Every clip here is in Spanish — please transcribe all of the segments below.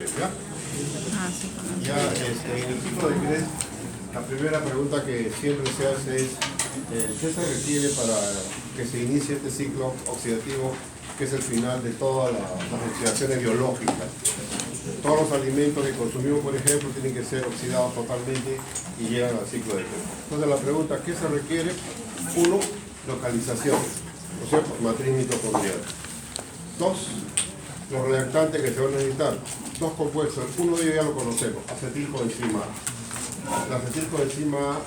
¿Ya? En el ciclo de Krebs, la primera pregunta que siempre se hace es ¿qué se requiere para que se inicie este ciclo oxidativo, que es el final de todas las oxidaciones biológicas? Todos los alimentos que consumimos, por ejemplo, tienen que ser oxidados totalmente y llegan al ciclo de Krebs. Entonces la pregunta, ¿qué se requiere? Uno, localización, ¿no es cierto? Matriz mitocondrial. Dos, los reactantes que se van a necesitar. Dos compuestos, uno de ellos ya lo conocemos, acetilcoenzima A. La acetilcoenzima A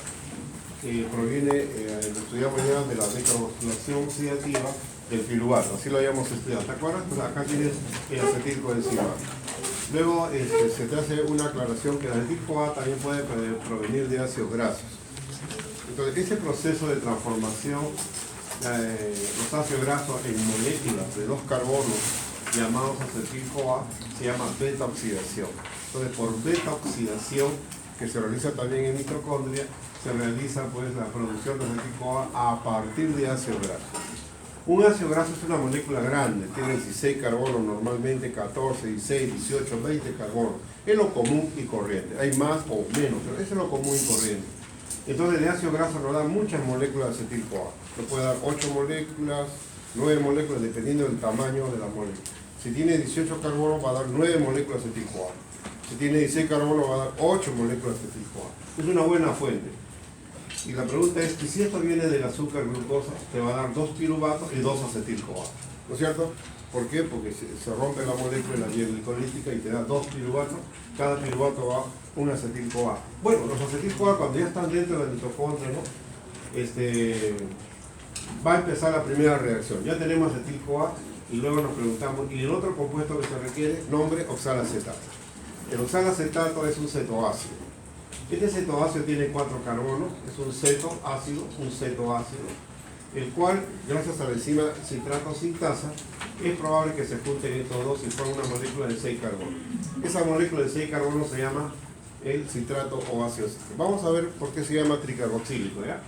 proviene, lo estudiamos ya, de la decarboxilación oxidativa del piruvato, así lo habíamos estudiado, ¿te acuerdas? Pues acá tienes el acetilcoenzima A. Luego se te hace una aclaración que el acetil-CoA también puede provenir de ácidos grasos. Entonces, ese proceso de transformación, los ácidos grasos en moléculas de dos carbonos llamados acetil-CoA, se llama beta-oxidación. Entonces, por beta-oxidación, que se realiza también en mitocondria, se realiza pues la producción de acetil-CoA a partir de ácido graso. Un ácido graso es una molécula grande, tiene 16 carbonos normalmente, 14, 16, 18, 20 carbonos. Es lo común y corriente. Hay más o menos, pero eso es lo común y corriente. Entonces, el ácido graso nos da muchas moléculas de acetil-CoA. Nos puede dar 8 moléculas, 9 moléculas, dependiendo del tamaño de la molécula. Si tiene 18 carbonos, va a dar 9 moléculas de acetil-CoA. Si tiene 16 carbonos, va a dar 8 moléculas de acetil-CoA. Es una buena fuente. Y la pregunta es que si esto viene del azúcar glucosa, te va a dar 2 piruvatos y 2 acetil-CoA. ¿No es cierto? ¿Por qué? Porque se rompe la molécula en la vía glicolítica y te da 2 piruvatos. Cada piruvato va un acetil-CoA. Bueno, los acetil-CoA cuando ya están dentro de la mitocondria, ¿no? Va a empezar la primera reacción. Ya tenemos acetil-CoA y luego nos preguntamos, ¿y el otro compuesto que se requiere? Nombre, oxalacetato. El oxalacetato es un cetoácido. Este cetoácido tiene 4 carbonos, es un cetoácido, el cual, gracias a la enzima citrato sintasa, es probable que se junten estos dos y formen una molécula de 6 carbonos. Esa molécula de 6 carbonos se llama el citrato o ácido cítrico. Vamos a ver por qué se llama tricarboxílico, ¿ya?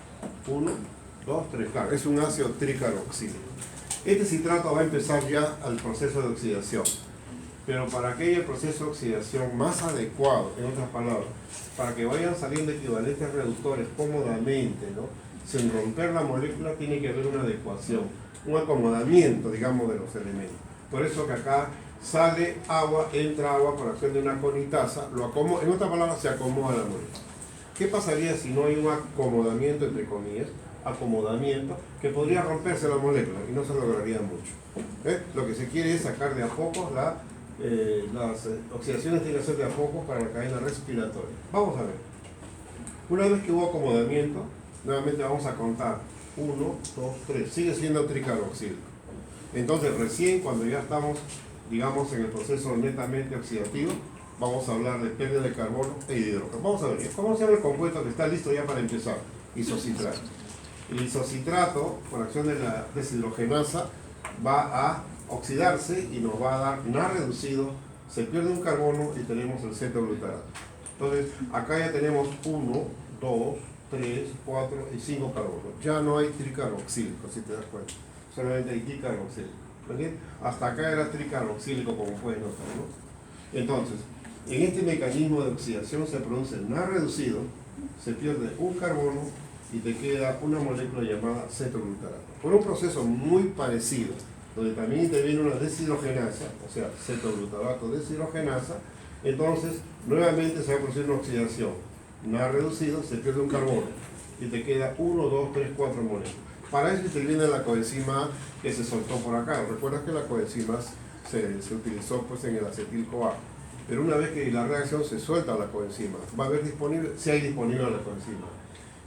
1, 2, 3, claro, es un ácido tricarboxílico. Este citrato va a empezar ya al proceso de oxidación. Pero para que haya el proceso de oxidación más adecuado, en otras palabras, para que vayan saliendo equivalentes reductores cómodamente, ¿no? Sin romper la molécula, tiene que haber una adecuación, un acomodamiento, digamos, de los elementos. Por eso que acá sale agua, entra agua por acción de una conitasa, en otras palabras, se acomoda la molécula. ¿Qué pasaría si no hay un acomodamiento, entre comillas, que podría romperse la molécula y no se lograría mucho? Lo que se quiere es sacar de a poco las oxidaciones tienen que ser de a poco para la cadena respiratoria. Vamos a ver. Una vez que hubo acomodamiento, nuevamente vamos a contar. 1, 2, 3. Sigue siendo tricarboxílico. Entonces, recién cuando ya estamos, digamos, en el proceso netamente oxidativo, vamos a hablar de pérdida de carbono e hidrógeno. Vamos a ver. ¿Cómo se llama el compuesto que está listo ya para empezar? Isocitrato. El isocitrato, por acción de la deshidrogenasa, va a oxidarse y nos va a dar NAR reducido, se pierde un carbono y tenemos el cetoglutarato. Entonces, acá ya tenemos 1, 2, 3, 4 y 5 carbonos. Ya no hay tricarboxílico, si te das cuenta. Solamente hay dicarboxílico. ¿Okay? Hasta acá era tricarboxílico, como puedes notar, ¿no? Entonces, en este mecanismo de oxidación se produce NAR reducido, se pierde un carbono y te queda una molécula llamada cetoglutarato. Por un proceso muy parecido, donde también interviene una deshidrogenasa, o sea, cetoglutarato deshidrogenasa, entonces nuevamente se va a producir una oxidación. NAR reducido, se pierde un carbono y te queda 1, 2, 3, 4 moléculas. Para eso interviene la coenzima A que se soltó por acá. Recuerdas que la coenzima se utilizó pues en el acetil-CoA. Pero una vez que la reacción se suelta la coenzima, va a haber disponible, si hay disponible la coenzima.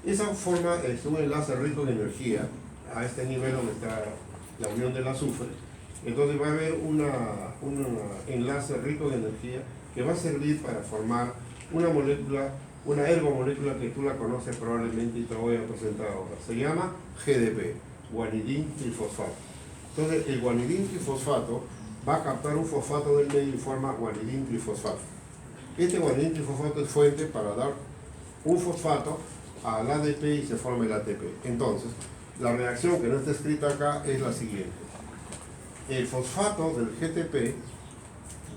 Esa forma es un enlace rico en energía, a este nivel donde está la unión del azufre. Entonces va a haber un enlace rico en energía que va a servir para formar una molécula, una ergomolécula que tú la conoces probablemente y te voy a presentar ahora. Se llama GDP, guanidín trifosfato. Entonces el guanidín trifosfato va a captar un fosfato del medio y forma guanidín trifosfato. Este guanidín trifosfato es fuente para dar un fosfato al ADP y se forma el ATP. Entonces, la reacción que no está escrita acá es la siguiente. El fosfato del GTP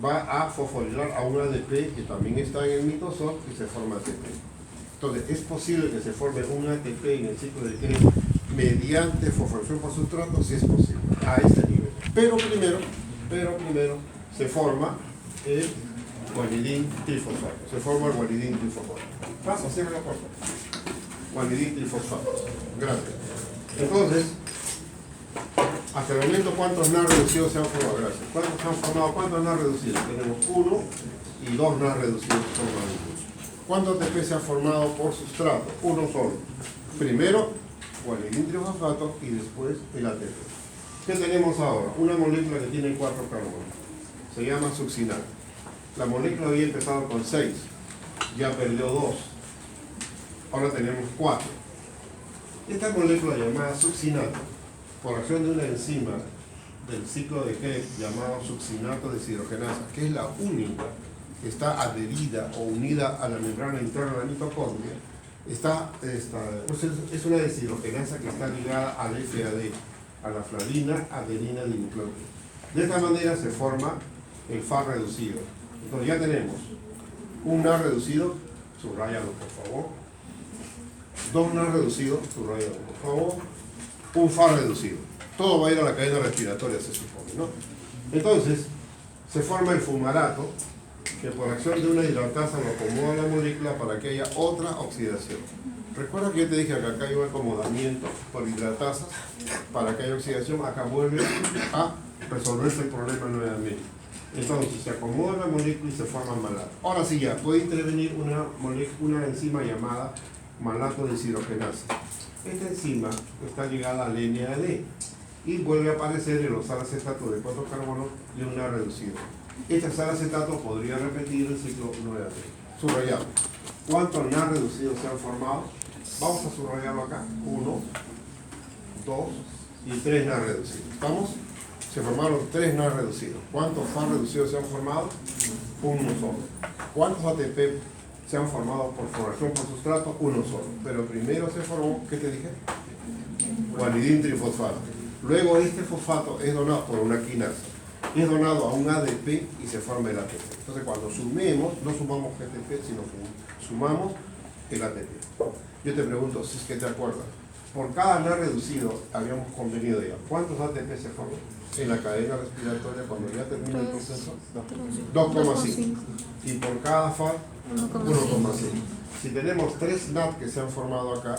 va a fosforilar a un ADP que también está en el mitosol y se forma ATP. Entonces, ¿es posible que se forme un ATP en el ciclo de Krebs mediante fosforilación por sustrato? Sí es posible, a este nivel. Pero primero se forma el guanidín trifosfato. Se forma el guanidín trifosfato. Paso, cierra la puerta. Guanidín trifosfato. Gracias. Entonces, hasta el momento, ¿cuántos NAR reducidos se han formado? Gracias. ¿Cuántos se han formado? ¿Cuántos NAR reducidos? Tenemos 1 y 2 NAR reducidos que son más. ¿Cuántos ATP se ha formado por sustrato? Uno solo. Primero, guanidín trifosfato y después el ATP. ¿Qué tenemos ahora? Una molécula que tiene 4 carbonos. Se llama succinato. La molécula había empezado con 6. Ya perdió 2. Ahora tenemos 4. Esta molécula llamada succinato, por acción de una enzima del ciclo de Krebs llamado succinato deshidrogenasa, que es la única que está adherida o unida a la membrana interna de la mitocondria, es una deshidrogenasa que está ligada al FAD, a la flavina adenina dinucleótido. De esta manera se forma el FAD reducido. Entonces ya tenemos un NAR reducido, subrayalo por favor, 2 NAR reducidos, subrayalo por favor, un FAD reducido. Todo va a ir a la cadena respiratoria, se supone, ¿no? Entonces, se forma el fumarato, que por acción de una hidratasa lo acomoda la molécula para que haya otra oxidación. Recuerda que yo te dije que acá hay un acomodamiento por hidratasas para que haya oxidación. Acá vuelve a resolverse el problema nuevamente. Entonces se acomoda la molécula y se forma malato. Ahora sí ya, puede intervenir una enzima llamada malato deshidrogenasa. Esta enzima está ligada al NAD y vuelve a aparecer el oxalacetato de 4 carbonos y un NAR reducido. Este oxalacetato podría repetir el ciclo nuevamente. Subrayado. ¿Cuántos NAR reducidos se han formado? Vamos a subrayarlo acá. 1, 2 y 3 NAR reducidos. ¿Estamos? Se formaron 3 NAR reducidos. ¿Cuántos FAD reducidos se han formado? Uno solo. ¿Cuántos ATP se han formado por formación por sustrato? Uno solo. Pero primero se formó, ¿qué te dije? Guanidín trifosfato. Luego este fosfato es donado por una quinasa. Es donado a un ADP y se forma el ATP. Entonces cuando sumemos, no sumamos GTP, sino que sumamos el ATP. Yo te pregunto, si es que te acuerdas, por cada NAR reducido habíamos convenido ya, ¿cuántos ATP se forman en la cadena respiratoria cuando ya termina el proceso? 2,5. Y por cada FAD, 1,5. Si tenemos 3 NAT que se han formado acá,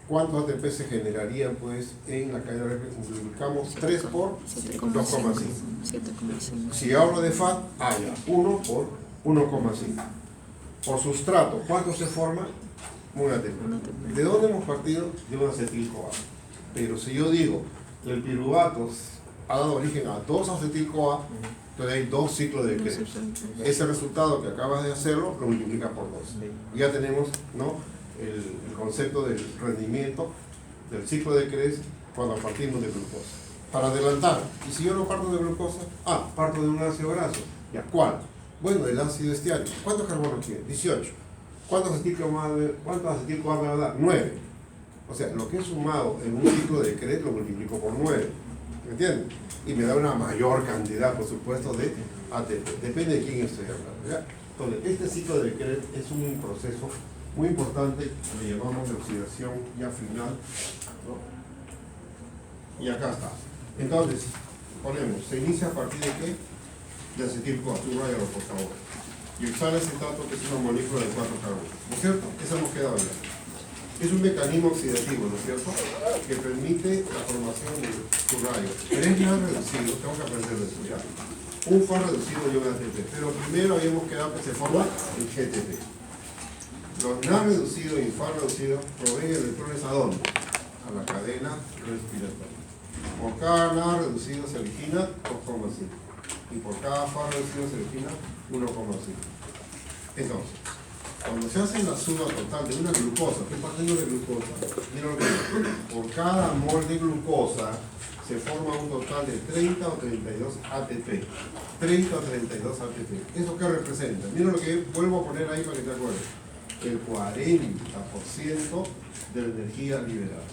¿cuántos ATP se generarían pues en la cadena respiratoria? Multiplicamos 3 por 2,5. Si hablo de FAD, ya, 1 por 1,5. Por sustrato, ¿cuánto se forma? Un ATP. ¿De dónde hemos partido? De un acetil-CoA. Pero si yo digo que el piruvato ha dado origen a 2 acetil-CoA, entonces hay 2 ciclos de Krebs. Ese resultado que acabas de hacerlo lo multiplica por 2. Ya tenemos, ¿no?, el concepto del rendimiento del ciclo de Krebs cuando partimos de glucosa. Para adelantar, y si yo no parto de glucosa, parto de un ácido graso. ¿Ya cuál? Bueno, el ácido estiárico. ¿Cuántos carbonos tiene? 18. ¿Cuántos acetil-CoA me va a dar? 9. O sea, lo que he sumado en un ciclo de Krebs lo multiplico por 9. ¿Me entiendes? Y me da una mayor cantidad, por supuesto, de ATP. Depende de quién estoy hablando, ¿ya? Entonces, este ciclo de Krebs es un proceso muy importante, le llamamos de oxidación ya final, ¿no? Y acá está. Entonces, ponemos, ¿se inicia a partir de qué? De acetil-CoA, subrayalo por favor. Y oxalacetato, que es una molécula de 4 carbonos, ¿no es cierto? Esa nos queda ya. Es un mecanismo oxidativo, ¿no es cierto?, que permite la formación de subrayo. 3 NAR reducidos, tengo que aprender de eso ya. Un FAD reducido y un ATP. Pero primero habíamos quedado que se forma el GTP. Los NAR reducidos y FAD reducidos proveen electrones ¿a dónde? A la cadena respiratoria. Por cada NAR reducido se origina 2,5. Y por cada FAD reducido se origina 1,5. Entonces, cuando se hace la suma total de una glucosa, ¿qué partiendo de glucosa? Mira lo que digo. Por cada mol de glucosa se forma un total de 30 o 32 ATP. 30 o 32 ATP. ¿Eso qué representa? Mira lo que vuelvo a poner ahí para que te acuerdes. El 40% de la energía liberada.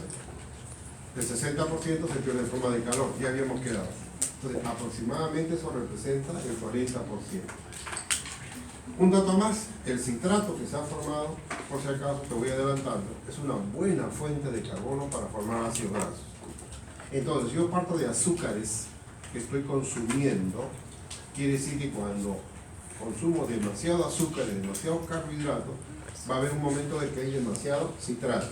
El 60% se pierde en forma de calor, ya habíamos quedado. aproximadamente eso representa el 40%. Un dato más, el citrato que se ha formado, por si acaso te voy adelantando, es una buena fuente de carbono para formar ácidos grasos. Entonces, yo parto de azúcares que estoy consumiendo, quiere decir que cuando consumo demasiado azúcar y demasiado carbohidrato, va a haber un momento de que hay demasiado citrato.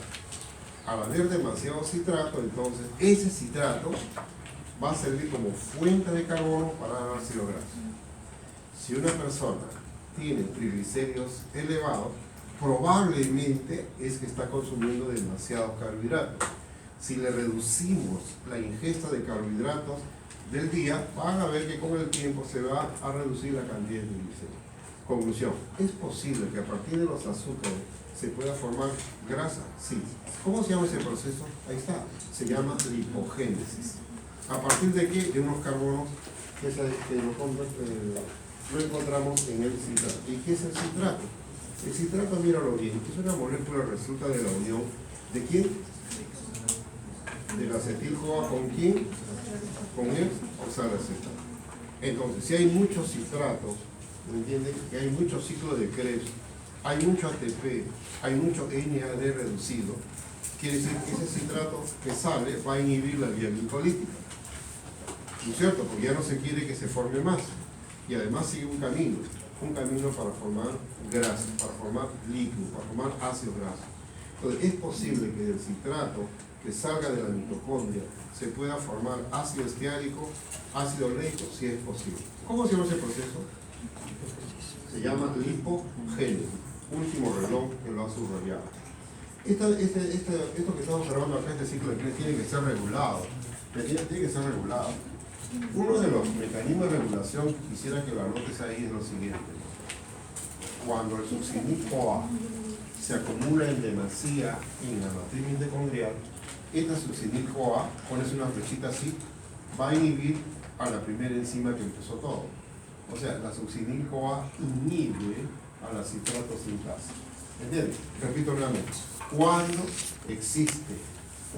Al haber demasiado citrato, entonces ese citrato va a servir como fuente de carbono para el ácido graso. Si una persona tiene triglicéridos elevados, probablemente es que está consumiendo demasiados carbohidratos. Si le reducimos la ingesta de carbohidratos del día, van a ver que con el tiempo se va a reducir la cantidad de triglicéridos. Conclusión, ¿es posible que a partir de los azúcares se pueda formar grasa? Sí. ¿Cómo se llama ese proceso? Ahí está, se llama lipogénesis. ¿A partir de qué? De unos carbonos que lo encontramos en el citrato. ¿Y qué es el citrato? El citrato, míralo bien, es una molécula que resulta de la unión ¿de quién? Del acetil-CoA con quién? Con el oxalacetato. Entonces, si hay muchos citratos, ¿me entienden? Que hay muchos ciclos de Krebs, hay mucho ATP, hay mucho NAD reducido, quiere decir que ese citrato que sale va a inhibir la vía glicolítica. ¿No es cierto? Porque ya no se quiere que se forme más. Y además sigue un camino para formar grasa, para formar líquido, para formar ácidos grasos. Entonces, es posible que del citrato que salga de la mitocondria se pueda formar ácido esteárico, ácido oleico, si es posible. ¿Cómo se llama ese proceso? Se llama lipogénesis. Último reloj que lo ha subrayado. Esto que estamos observando acá, este ciclo de Krebs, tiene que ser regulado. Tiene que ser regulado. Uno de los mecanismos de regulación, quisiera que lo anotes ahí, es lo siguiente. Cuando el succinil-CoA se acumula en demasía en la matriz mitocondrial, esta succinil-CoA, pones una flechita así, va a inhibir a la primera enzima que empezó todo. O sea, la succinil-CoA inhibe a la citrato sintasa. ¿Entiendes? Repito nuevamente. Cuando existe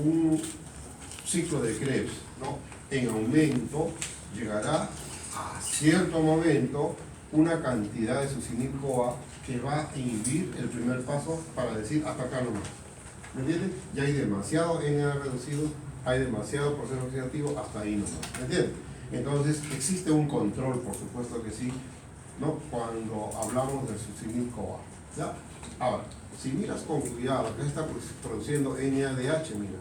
un ciclo de Krebs, ¿no?, en aumento, llegará a cierto momento una cantidad de succinil-CoA que va a inhibir el primer paso para decir hasta acá nomás. ¿Me entiendes? Ya hay demasiado NAD reducido, hay demasiado proceso oxidativo, hasta ahí nomás. ¿Me entiendes? Entonces, existe un control, por supuesto que sí, ¿no?, cuando hablamos de succinil-CoA. ¿Ya? Ahora, si miras con cuidado, acá está produciendo NADH, mira.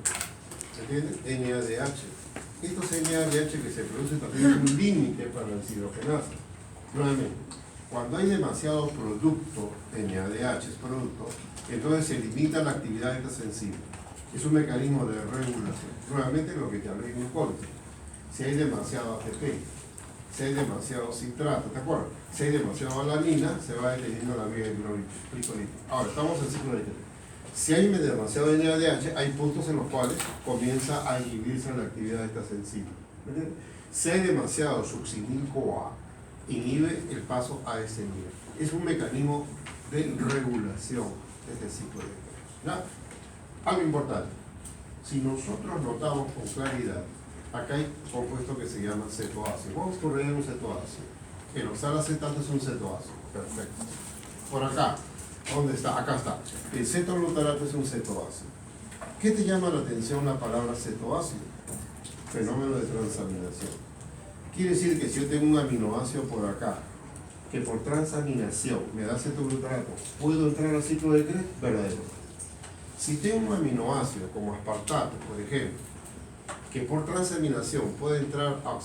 ¿Me entiendes? NADH. Estos NADH que se producen también es un límite para la deshidrogenasa. Nuevamente, cuando hay demasiado producto, NADH es producto, entonces se limita la actividad de estas enzimas. Es un mecanismo de regulación. Nuevamente lo que te hablé en un corte. Si hay demasiado ATP, si hay demasiado citrato, ¿te acuerdas? Si hay demasiado alanina, se va deteniendo la vía glicolítica. Ahora, estamos en ciclo de Krebs. Si hay demasiado NADH, hay puntos en los cuales comienza a inhibirse la actividad de estas enzimas. Si hay demasiado succinil-CoA, inhibe el paso a ese nivel. Es un mecanismo de regulación de este ciclo de Krebs. ¿Ya? Algo importante. Si nosotros notamos con claridad, acá hay un compuesto que se llama cetoácido. Vamos a correr un cetoácido. El oxalacetato es un cetoácido. Perfecto. Por acá. ¿Dónde está? Acá está. El cetoglutarato es un cetoácido. ¿Qué te llama la atención la palabra cetoácido? Fenómeno de transaminación. Quiere decir que si yo tengo un aminoácido por acá, que por transaminación me da cetoglutarato, ¿puedo entrar al ciclo de Krebs? Verdadero. Si tengo un aminoácido como aspartato, por ejemplo, que por transaminación puede entrar a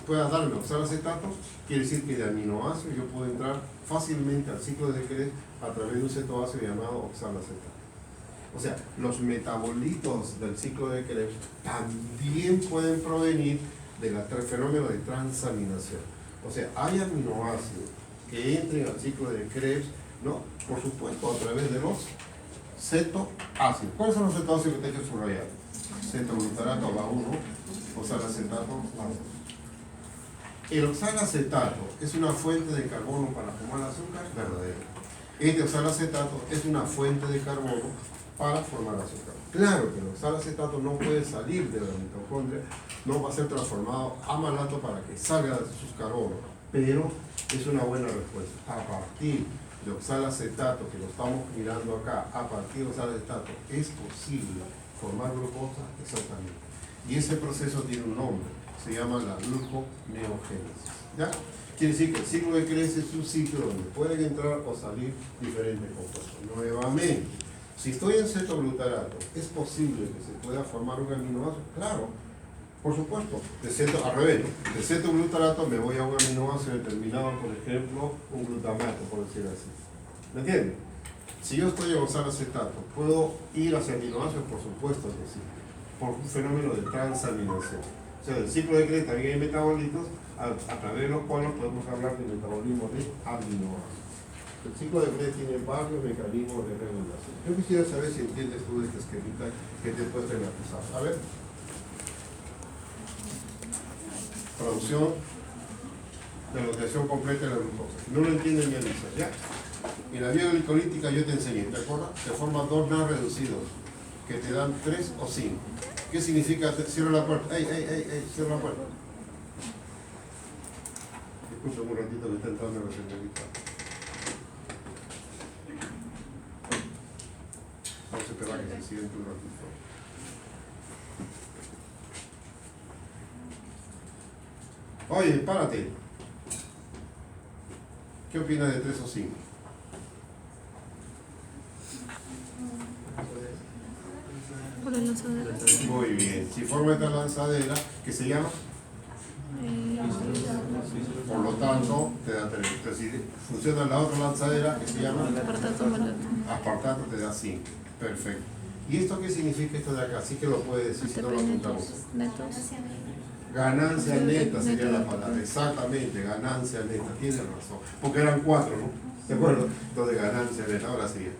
pueda darme oxalacetato, quiere decir que de aminoácido yo puedo entrar fácilmente al ciclo de Krebs a través de un cetoácido llamado oxalacetato. O sea, los metabolitos del ciclo de Krebs también pueden provenir del fenómeno de transaminación. O sea, hay aminoácidos que entren al ciclo de Krebs, ¿no?, por supuesto a través de los cetoácidos. ¿Cuáles son los cetoácidos que te he hecho subrayar? Cetoglutarato va 1, oxalacetato va 2. El oxalacetato es una fuente de carbono para formar azúcar, verdadero. Este oxalacetato es una fuente de carbono para formar azúcar. Claro que el oxalacetato no puede salir de la mitocondria, no va a ser transformado a malato para que salga de sus carbonos, pero es una buena respuesta. A partir de oxalacetato, que lo estamos mirando acá, a partir de oxalacetato, es posible formar glucosa exactamente. Y ese proceso tiene un nombre, se llama la gluconeogénesis. ¿Ya? Quiere decir que el ciclo de Krebs es un ciclo donde pueden entrar o salir diferentes compuestos. Nuevamente, si estoy en cetoglutarato, ¿es posible que se pueda formar un aminoácido? Claro, por supuesto. Al revés, ¿no? De cetoglutarato me voy a un aminoácido determinado, por ejemplo, un glutamato, por decirlo así. ¿Me entienden? Si yo estoy en oxalacetato, ¿puedo ir hacia aminoácidos? Por supuesto que sí, por un fenómeno de transaminación. O sea, del ciclo de Krebs también hay metabolitos a través de los cuales podemos hablar de metabolismo de aminoácidos. El ciclo de Krebs tiene varios mecanismos de regulación. Yo quisiera saber si entiendes tú de esta esquemita que te he puesto en la pizarra. A ver. Producción de la oxidación completa de la glucosa. Si no lo entienden, me avisas, ¿ya? En la vía glicolítica yo te enseñé, ¿te acuerdas? Se forman 2 NAD reducidos que te dan 3 o 5. ¿Qué significa? Cierra la puerta. ¡Ey! Cierra la puerta. Disculpen un ratito que está entrando la señorita. Vamos a esperar que se siente un ratito. Oye, párate. ¿Qué opinas de 3 o 5? Muy bien. Si forma esta lanzadera, ¿qué se llama? Por lo tanto, te da 3. Entonces, si funciona la otra lanzadera, ¿qué se llama? Aspartato te da 5. Perfecto. ¿Y esto qué significa esto de acá? Sí que lo puede decir si no lo apuntamos. Ganancia neta sería la palabra. Exactamente, ganancia neta. Tienes razón. Porque eran 4, ¿no? ¿De acuerdo? Entonces, ganancia neta. Ahora sería.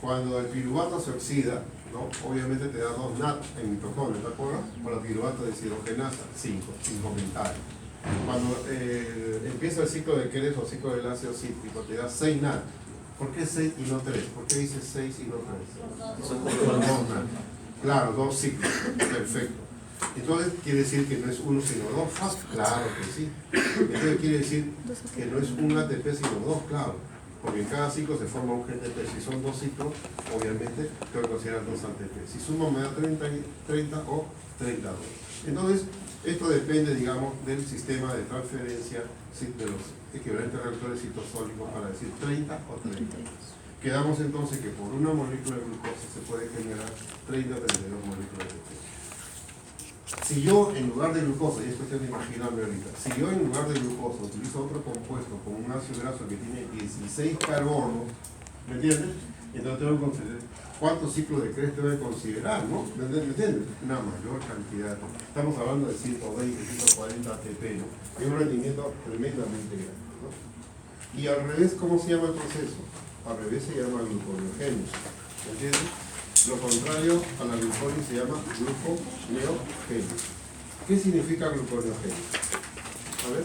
Cuando el piruvato se oxida, ¿no? Obviamente te da 2 NAD en mitocondria, ¿te acuerdas? Por la piruvato de deshidrogenasa, 5 mentales. Cuando empieza el ciclo de Krebs o ciclo del ácido cítrico, te da 6 NAD. ¿Por qué 6 y no 3? ¿Por qué dice 6 y no 3? Son 2 NAD. Claro, 2 ciclos. Perfecto. Entonces quiere decir que no es 1 sino 2. Claro que sí. Entonces quiere decir que no es un ATP sino 2, claro. Porque en cada ciclo se forma un GTP. Si son 2 ciclos, obviamente tengo que considerar 2 ATP. Si sumo me da 30 o 32. Entonces, esto depende, digamos, del sistema de transferencia de los equivalentes reactores citosólicos para decir 30 o 32. Quedamos entonces que por una molécula de glucosa se puede generar 30 o 32 moléculas de glucosa. Si yo en lugar de glucosa, y es cuestión de imaginarme ahorita, si yo en lugar de glucosa utilizo otro compuesto como un ácido graso que tiene 16 carbonos, ¿me entiendes? Entonces tengo que considerar cuántos ciclos de Krebs tengo que considerar, ¿no? ¿Me entiendes? Una mayor cantidad. Estamos hablando de 120, 140 ATP, ¿no? Es un rendimiento tremendamente grande, ¿no? Y al revés, ¿cómo se llama el proceso? Al revés se llama gluconeogénesis, ¿me entiendes? Lo contrario a la glucólisis se llama gluconeogénesis. ¿Qué significa gluconeogénesis? A ver.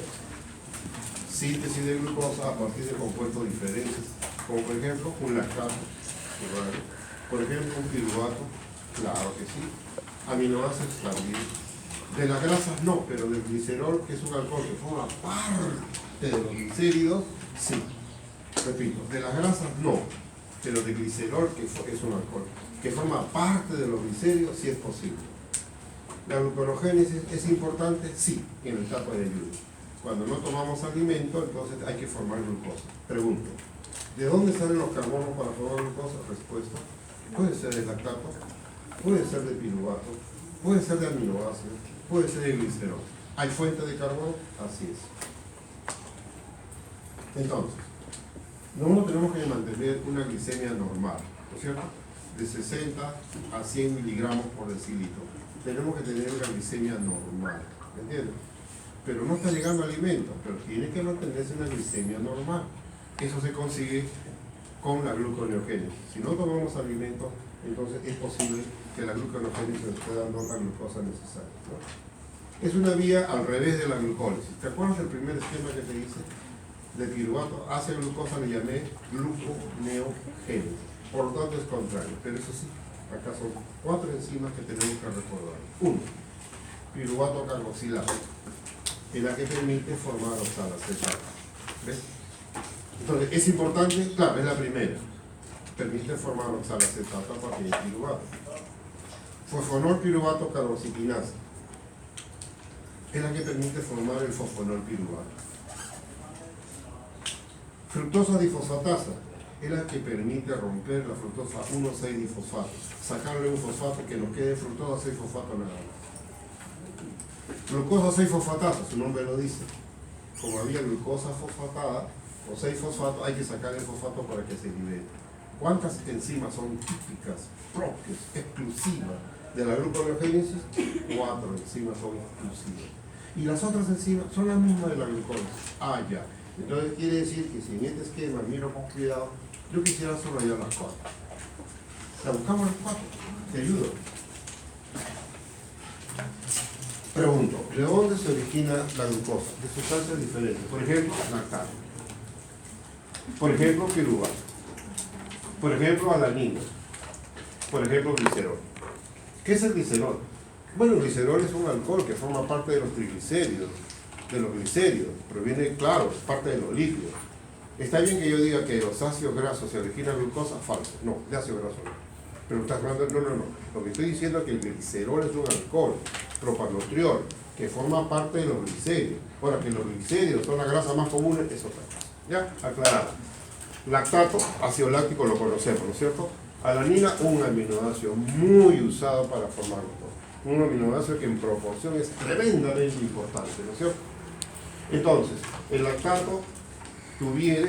Síntesis de glucosa a partir de compuestos diferentes, como por ejemplo un lactato, por ejemplo un piruvato, claro que sí. Aminoácidos también. De las grasas no, pero del glicerol, que es un alcohol que forma parte de los glicéridos, sí. Repito, de las grasas no, pero de glicerol, que es un alcohol que forma parte de los glicéridos, sí es posible. ¿La gluconeogénesis es importante? Sí, en la etapa de ayuno. Cuando no tomamos alimento, entonces hay que formar glucosa. Pregunto, ¿de dónde salen los carbonos para formar glucosa? Respuesta, puede ser de lactato, puede ser de piruvato, puede ser de aminoácidos, puede ser de glicerol. ¿Hay fuente de carbono? Así es. Entonces, nosotros tenemos que mantener una glicemia normal, ¿no es cierto? De 60 a 100 miligramos por decilitro. Tenemos que tener una glicemia normal, ¿me entiendes? Pero no está llegando alimento, pero tiene que mantenerse una glicemia normal. Eso se consigue con la gluconeogénesis. Si no tomamos alimentos, entonces es posible que la gluconeogénesis nos esté dando la glucosa necesaria, ¿no? Es una vía al revés de la glucólisis. ¿Te acuerdas del primer esquema que te hice? De piruvato hacia glucosa le llamé gluconeogénesis. por lo tanto es contrario. Pero eso sí, acá son 4 enzimas que tenemos que recordar. 1. Piruvato carboxilasa, es la que permite formar oxalacetato. ¿Ves? Entonces, es importante, claro, es la primera. Permite formar oxalacetato a partir de piruvato. Fosfonol piruvato carboxiquinasa, es la que permite formar el fosfonol piruvato. Fructosa difosfatasa, es la que permite romper la fructosa 1,6-difosfato, sacarle un fosfato que nos quede fructosa 6-fosfato nada más. Glucosa 6-fosfatasa, su nombre lo dice. Como había glucosa fosfatada o 6-fosfato, hay que sacar el fosfato para que se libere. ¿Cuántas enzimas son típicas, propias, exclusivas de la gluconeogénesis? 4 enzimas son exclusivas. Y las otras enzimas son las mismas de la glucosa. Ah, ya. Entonces quiere decir que si en este esquema miro con cuidado, yo quisiera subrayar las 4. La buscamos las 4. Te ayudo. Pregunto, ¿de dónde se origina la glucosa? De sustancias diferentes. Por ejemplo, lactato. Por ejemplo, piruvato. Por ejemplo, alanina. Por ejemplo, glicerol. ¿Qué es el glicerol? Bueno, el glicerol es un alcohol que forma parte de los triglicéridos, de los glicéridos, proviene, claro, es parte de los lípidos. Está bien que yo diga que los ácidos grasos se originan glucosa, falso. No, de ácido graso no. Pero estás hablando, no. Lo que estoy diciendo es que el glicerol es un alcohol, propanutriol, que forma parte de los glicéridos. Ahora, que los glicéridos son la grasa más común, es otra cosa. ¿Ya? Aclarado. Lactato, ácido láctico, lo conocemos, ¿no es cierto? Alanina, un aminoácido muy usado para formar glucosa. Un aminoácido que en proporción es tremendamente importante, ¿no es cierto? Entonces, el lactato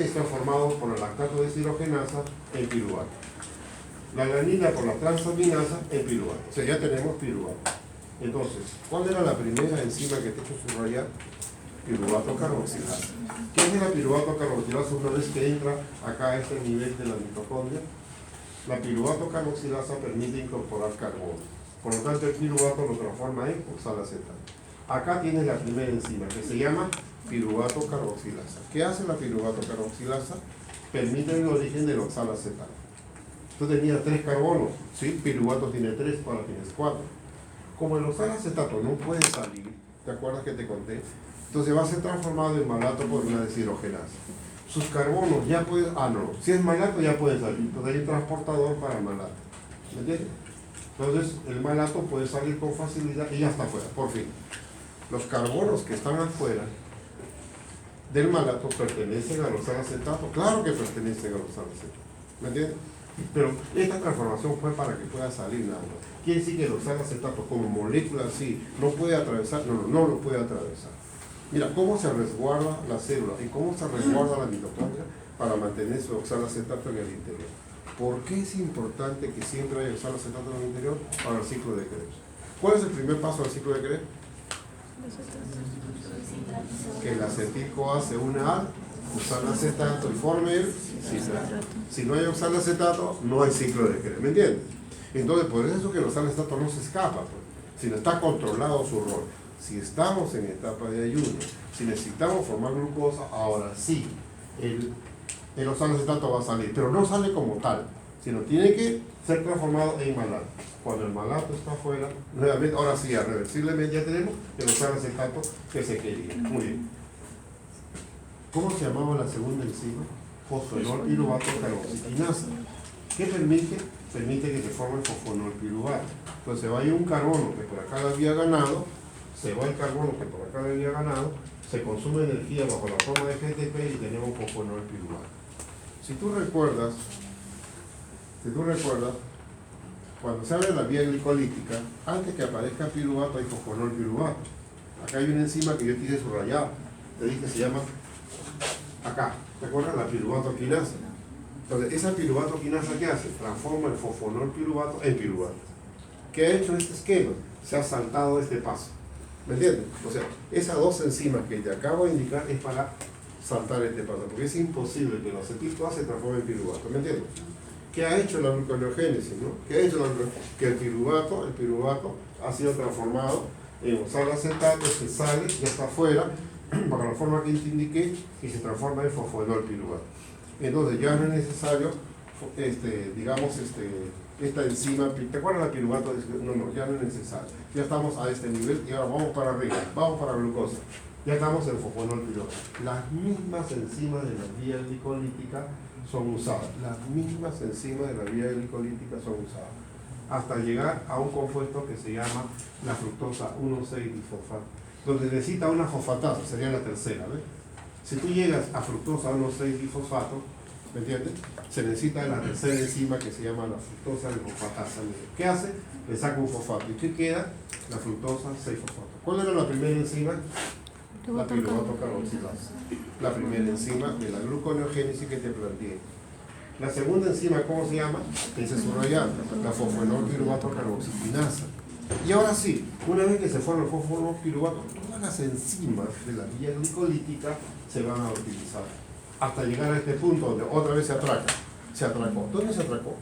está formado por la lactato deshidrogenasa en piruvato. La alanina por la transaminasa en piruvato. O sea, ya tenemos piruvato. Entonces, ¿cuál era la primera enzima que te he hecho subrayar? Piruvato carboxilasa. ¿Qué es la piruvato carboxilasa una vez que entra acá a este nivel de la mitocondria? La piruvato carboxilasa permite incorporar carbono. Por lo tanto, el piruvato lo transforma en oxalacetato. Acá tienes la primera enzima que se llama piruvato carboxilasa. ¿Qué hace la piruvato carboxilasa? Permite el origen del oxalacetato. Tú tenías 3 carbonos, ¿sí? Piruvato tiene 3, ahora tienes 4. Como el oxalacetato no puede salir, ¿te acuerdas que te conté? Entonces va a ser transformado en malato por una deshidrogenasa. Sus carbonos ya pueden, si es malato ya puede salir, entonces hay un transportador para el malato. ¿Me entiendes? Entonces el malato puede salir con facilidad y ya está afuera, por fin. Los carbonos que están afuera del malato pertenecen al oxalacetato, claro que pertenecen al oxalacetato, ¿me entiendes? Pero esta transformación fue para que pueda salir nada más. Quiere decir que el oxalacetato como molécula así no puede atravesar, no lo puede atravesar. Mira, cómo se resguarda la célula y cómo se resguarda la mitocondria para mantener su oxalacetato en el interior. ¿Por qué es importante que siempre haya oxalacetato en el interior? Para el ciclo de Krebs. ¿Cuál es el primer paso del ciclo de Krebs? Que el acetil-CoA se una al oxalacetato y forme el citrato. Si no hay oxalacetato, no hay ciclo de Krebs. ¿Me entiendes? Entonces, por eso es que el oxalacetato no se escapa, pues, sino está controlado su rol. Si estamos en etapa de ayuno, si necesitamos formar glucosa, ahora sí, el oxalacetato va a salir, pero no sale como tal, sino tiene que ser transformado en malato. Cuando el malato está afuera, nuevamente, ahora sí, irreversiblemente ya tenemos el oxalacetato que se quería. Muy bien. ¿Cómo se llamaba la segunda enzima? Fosfonol piruvato carboxiquinasa. ¿Qué permite? Permite que se forme el fosfonol piruvato. Entonces se va a ir un carbono que por acá lo había ganado, se va el carbono que por acá le había ganado, se consume energía bajo la forma de GTP y tenemos fosfonol piruvato. Si tú recuerdas, cuando se habla de la vía glicolítica, antes que aparezca piruvato hay fosfonol piruvato. Acá hay una enzima que yo te hice subrayar, te dije que se llama, acá, ¿te acuerdas? La piruvato quinasa. Entonces, esa piruvato quinasa, ¿qué hace? Transforma el fosfonol piruvato en piruvato. ¿Qué ha hecho este esquema? Se ha saltado este paso. ¿Me entiendes? O sea, esas 2 enzimas que te acabo de indicar es para saltar este paso, porque es imposible que el acetil-CoA se transforme en piruvato. ¿Me entiendes? ¿Qué ha hecho la gluconeogénesis? ¿No? ¿Qué ha hecho que el piruvato ha sido transformado en oxalacetato, se sale, ya está afuera, para la forma que te indiqué, y se transforma en fosfonol piruvato. Entonces ya no es necesario digamos, esta enzima. ¿Te acuerdas la piruvato? No, ya no es necesario. Ya estamos a este nivel y ahora vamos para arriba, vamos para glucosa. Ya estamos en fosfonol piruvato. Las mismas enzimas de la vía glicolítica son usadas. Las mismas enzimas de la vía glicolítica son usadas. Hasta llegar a un compuesto que se llama la fructosa 1,6-difosfato, donde necesita una fosfatasa, sería la tercera, ¿ves? Si tú llegas a fructosa 1,6-difosfato, ¿me entiendes? Se necesita la tercera enzima que se llama la fructosa difosfatasa. ¿Qué hace? Le saca un fosfato. ¿Y qué queda? La fructosa 6-fosfato. ¿Cuál era la primera enzima? La piruvato carboxilasa. La primera enzima de la gluconeogénesis que te planteé. La segunda enzima, ¿cómo se llama? Esa es subrayada, la fosfonol piruvato carboxilinasa. Y ahora sí, una vez que se fueron los fosfonol piruvato, todas las enzimas de la vía glicolítica se van a utilizar. Hasta llegar a este punto donde otra vez se atraca. Se atracó. ¿Dónde se atracó?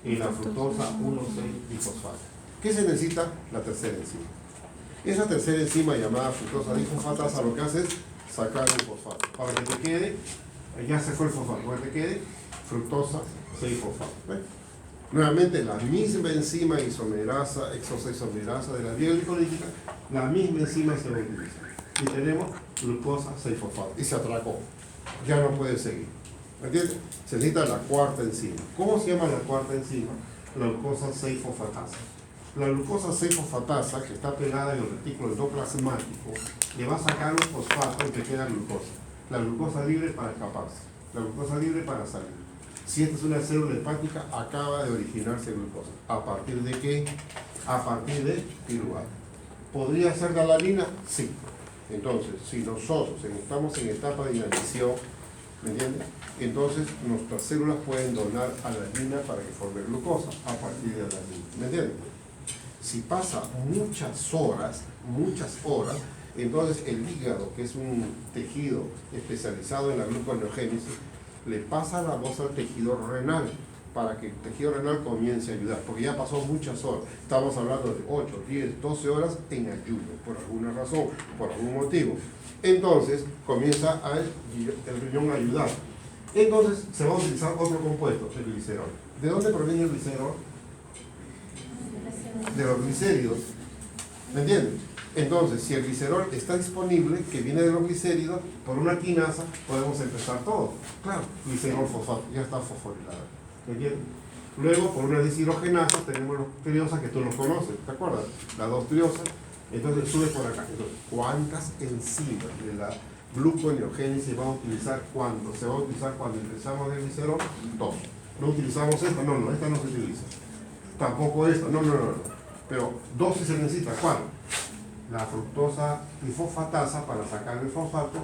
En la fructosa 1,6-difosfato. ¿Qué se necesita? La tercera enzima. Esa tercera enzima llamada fructosa difosfatasa lo que hace es sacar el fosfato. Para que te quede, ya se fue el fosfato, para que te quede fructosa 6-fosfato. ¿Ves? Nuevamente la misma enzima isomerasa, exoisomerasa de la vía glicolítica, la misma enzima se va a utilizar. Y tenemos glucosa 6-fosfato. Y se atracó. Ya no puede seguir. ¿Me entiendes? Se necesita la cuarta enzima. ¿Cómo se llama la cuarta enzima? La glucosa 6-fosfatasa. La glucosa 6-fosfatasa, que está pegada en el retículo endoplasmático, le va a sacar un fosfato y te queda glucosa. La glucosa libre para escaparse, la glucosa libre para salir. Si esta es una célula hepática, acaba de originarse glucosa. ¿A partir de qué? A partir de piruvato. ¿Podría ser galanina? Sí. Entonces, si nosotros estamos en etapa de inanición, ¿me entiendes? Entonces nuestras células pueden donar alanina para que forme glucosa a partir de alanina. ¿Me entiendes? Si pasa muchas horas, entonces el hígado, que es un tejido especializado en la gluconeogénesis, le pasa la voz al tejido renal para que el tejido renal comience a ayudar, porque ya pasó muchas horas. Estamos hablando de 8, 10, 12 horas en ayuno, por alguna razón, por algún motivo. Entonces comienza el riñón a ayudar. Entonces se va a utilizar otro compuesto, el glicerol. ¿De dónde proviene el glicerol? De los glicéridos. ¿Me entiendes? Entonces, si el glicerol está disponible, que viene de los glicéridos, por una quinasa podemos empezar todo. Claro, glicerol fosfato, ya está fosforilado. ¿Me entiendes? Luego, por una deshidrogenasa, tenemos los triosas que tú los conoces, ¿te acuerdas? Las 2 triosas. Entonces sube por acá. Entonces, ¿cuántas enzimas de la gluconeogénesis van a utilizar cuando? Se va a utilizar cuando empezamos el glicerol, 2. ¿No utilizamos esta? No, esta no se utiliza. Tampoco esta, no. Pero 2 sí se necesita. ¿Cuál? La fructosa difosfatasa para sacar el fosfato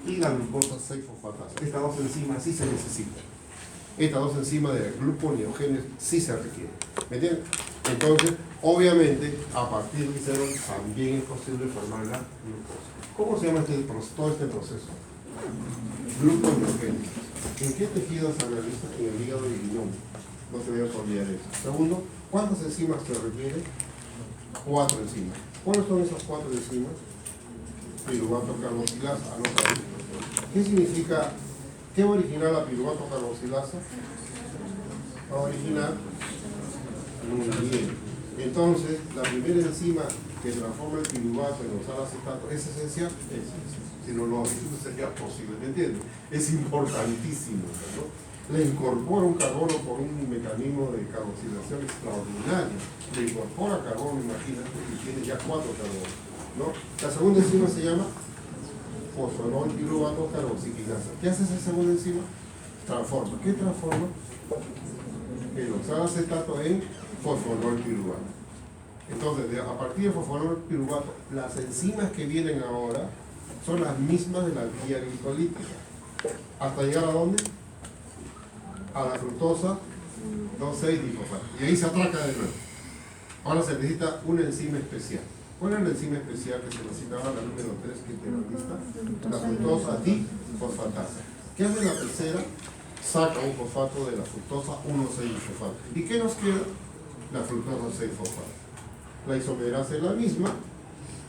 y la glucosa 6-fosfatasa. Estas 2 enzimas sí se necesitan. Estas 2 enzimas de gluconeogénesis sí se requieren. ¿Me entiendes? Entonces, obviamente, a partir del glicerol también es posible formar la glucosa. ¿Cómo se llama todo este proceso? Gluconeogénesis. ¿En qué tejido se realiza? En el hígado y el riñón. No se debe olvidar eso. Segundo, ¿cuántas enzimas se requieren? 4 enzimas. ¿Cuáles son esas 4 enzimas? Piruvato carboxilasa. ¿Qué significa? ¿Qué va a originar la piruvato carboxilasa? Va a originar muy bien. Entonces, la primera enzima que transforma el piruvato en oxalacetato es esencial. Si no lo sería posible, ¿me entiendes? Es importantísimo, ¿no? Le incorpora un carbono por un mecanismo de carboxilación extraordinario. Le incorpora carbono, imagínate, y tiene ya 4 carbonos, ¿no? La segunda enzima se llama fosfonol piruvato carboxilinasa. ¿Qué hace esa segunda enzima? Transforma. ¿Qué transforma? El oxalacetato en fosfonol piruvato. Entonces, a partir de fosfonol piruvato, las enzimas que vienen ahora son las mismas de la vía glicolítica. ¿Hasta llegar a dónde? A la fructosa 2,6-difosfato. Y ahí se atraca de nuevo. Ahora se necesita una enzima especial. ¿Cuál es la enzima especial que se necesitaba? La número 3 que te la lista. La fructosa difosfatasa. ¿Qué hace la tercera? Saca un fosfato de la fructosa 1,6-difosfato. ¿Y qué nos queda? La fructosa 6-fosfato. La isomerasa es la misma,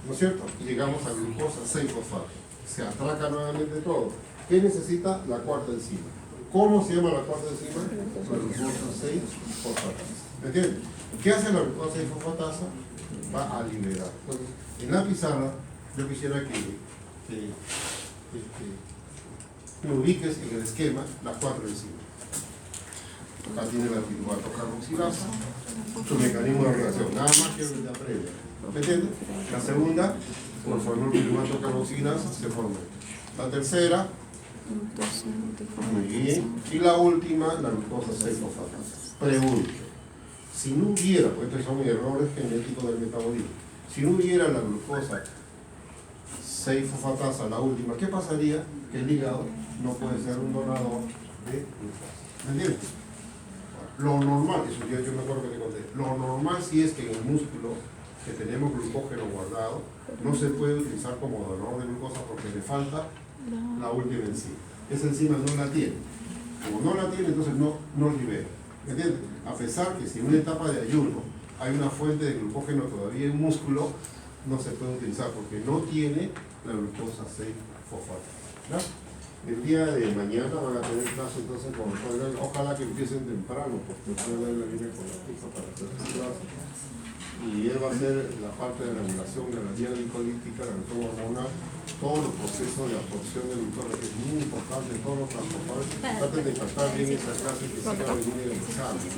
¿no es cierto? Y llegamos a glucosa 6-fosfato. Se atraca nuevamente todo. ¿Qué necesita? La cuarta enzima. ¿Cómo se llama la cuarta enzima? la glucosa 6-fosfatasa. ¿Me entiendes? ¿Qué hace la glucosa 6-fosfatasa? Va a liberar. Entonces, en la pizarra, yo quisiera que me ubiques en el esquema las 4 enzimas. Acá tiene la piruvato carboxilasa, su mecanismo de reacción, nada más que la previa. ¿Me entiendes? La segunda, por formar el piruvato carboxilasa, se forma. La tercera, muy bien. Y la última, la glucosa 6-fosfatasa. Pregunto, si no hubiera, pues estos son errores genéticos del metabolismo, si no hubiera la glucosa 6-fosfatasa, la última, ¿qué pasaría? Que el hígado no puede ser un donador de glucosa. ¿Me entiendes? Lo normal, eso yo me acuerdo que te conté, lo normal sí es que en el músculo que tenemos glucógeno guardado no se puede utilizar como donador de glucosa porque le falta la última enzima. Esa enzima no la tiene. Como no la tiene, entonces no libera. ¿Me entiendes? A pesar que si en una etapa de ayuno hay una fuente de glucógeno todavía en músculo, no se puede utilizar porque no tiene la glucosa 6-fosfatasa. El día de mañana van a tener clase entonces con el, ojalá que empiecen temprano, porque el la viene con la pizza para hacer su clase. Y él va a hacer la parte de regulación de la vía glicolítica, la reacción hormonal, todos los procesos de absorción de glucosa, que es muy importante, todos los transportadores. Traten de captar bien esa clase que se va a venir en el examen.